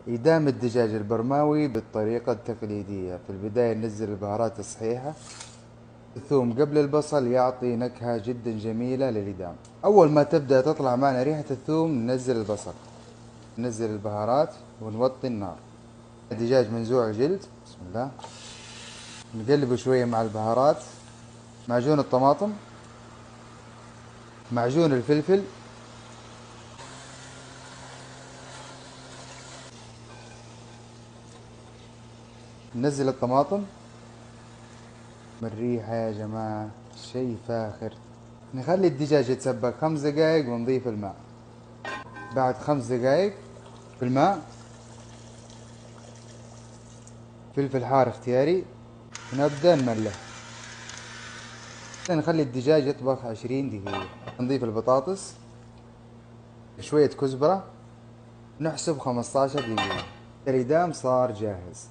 إدام الدجاج البرماوي بالطريقة التقليدية. في البداية ننزل البهارات الصحيحة. الثوم قبل البصل يعطي نكهة جدا جميلة للإدام. أول ما تبدأ تطلع معنا ريحة الثوم ننزل البصل، ننزل البهارات ونوطي النار. الدجاج منزوع الجلد، بسم الله. نقلبه شوية مع البهارات، معجون الطماطم، معجون الفلفل، ننزل الطماطم. من الريحة يا جماعة شي فاخر. نخلي الدجاج يتسبك 5 دقايق ونضيف الماء. بعد 5 دقايق في الماء فلفل حار اختياري، ونبدأ نملح. نخلي الدجاج يطبخ 20 دقيقة. نضيف البطاطس، شوية كزبرة، نحسب 15 دقيقة. الإدام صار جاهز.